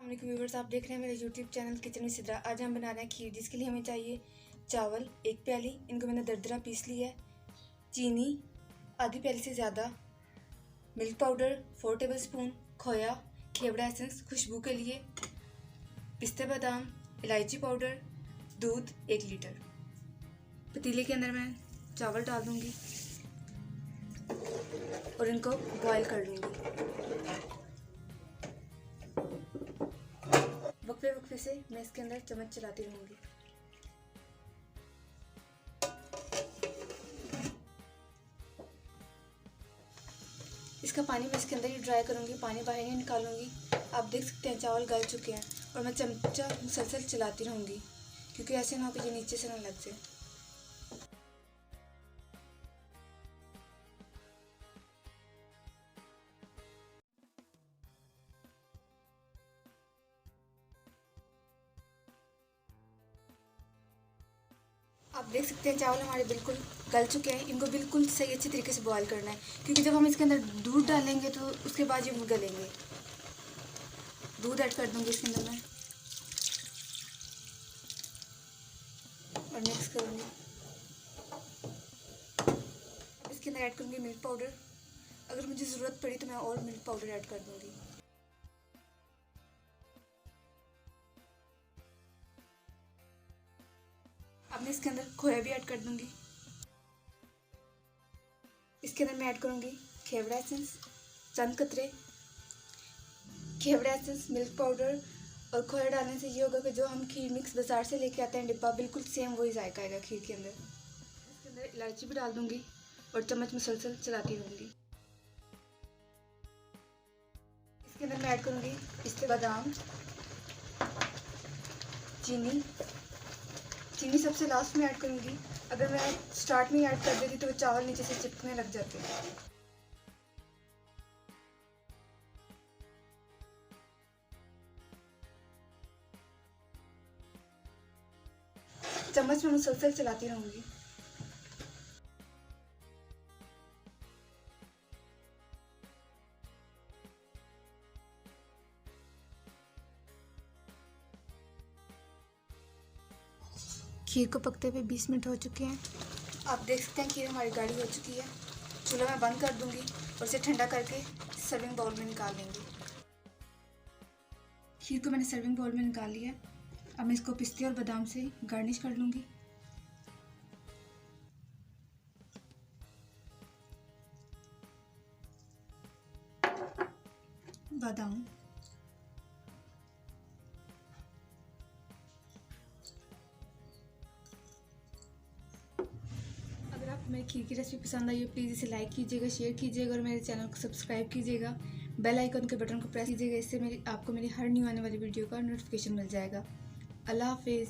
अस्सलाम व्यूवर्स, आप देख रहे हैं मेरे यूट्यूब चैनल किचन में सिद्रा। आज हम बना रहे हैं खीर, जिसके लिए हमें चाहिए चावल 1 प्याली, इनको मैंने दरदरा पीस लिया है, चीनी आधी प्याली से ज़्यादा, मिल्क पाउडर 4 टेबलस्पून, खोया, खेवड़ा एसेंस खुशबू के लिए, पिस्ते बादाम, इलायची पाउडर, दूध 1 लीटर। पतीले के अंदर मैं चावल डाल दूँगी और इनको बॉयल कर लूँगी। वक्फे से मैं इसके अंदर चम्मच चलाती रहूँगी। इसका पानी मैं इसके अंदर ही ड्राई करूँगी, पानी बाहर नहीं निकालूंगी। आप देख सकते हैं चावल गल चुके हैं और मैं चमचा मुसलसल चलाती रहूँगी, क्योंकि ऐसे ना हो कि ये नीचे से ना लग जाए। आप देख सकते हैं चावल हमारे बिल्कुल गल चुके हैं। इनको बिल्कुल सही अच्छे तरीके से बॉयल करना है, क्योंकि जब हम इसके अंदर दूध डालेंगे तो उसके बाद ये गलेंगे। दूध ऐड कर दूंगी इसके अंदर मैं और मिक्स करूँगी। इसके अंदर ऐड करूँगी मिल्क पाउडर। अगर मुझे ज़रूरत पड़ी तो मैं और मिल्क पाउडर ऐड कर दूँगी। अब मैं इसके अंदर खोया भी ऐड कर दूंगी। इसके अंदर मैं ऐड करूंगी खेवड़ा एसेंस, चंद कतरे खेवड़ा एसेंस, मिल्क पाउडर और खोया डालने से ये होगा कि जो हम खीर मिक्स बाजार से लेके आते हैं डिब्बा, बिल्कुल सेम वही जायका आएगा खीर के अंदर। इसके अंदर इलायची भी डाल दूंगी और चम्मच मुसलसल चलाती रहूँगी। इसके अंदर मैं ऐड करूँगी पिस्ते बादाम, चीनी सबसे लास्ट में ऐड करूँगी। अगर मैं स्टार्ट में ऐड कर देती तो चावल नीचे से चिपकने लग जाते। चम्मच में मुसलसल चलाती रहूँगी। खीर को पकते हुए 20 मिनट हो चुके हैं। आप देख सकते हैं खीर हमारी गाढ़ी हो चुकी है। चूल्हा मैं बंद कर दूंगी और इसे ठंडा करके सर्विंग बाउल में निकाल लेंगे। खीर को मैंने सर्विंग बाउल में निकाल लिया। अब मैं इसको पिस्ते और बादाम से गार्निश कर लूँगी। बादाम, अगर आपको मेरी खीर की रेसिपी पसंद आई हो प्लीज़ इसे लाइक कीजिएगा, शेयर कीजिएगा और मेरे चैनल को सब्सक्राइब कीजिएगा। बेल आइकन के बटन को प्रेस कीजिएगा, इससे आपको मेरी हर न्यू आने वाली वीडियो का नोटिफिकेशन मिल जाएगा। अल्लाह हाफिज़।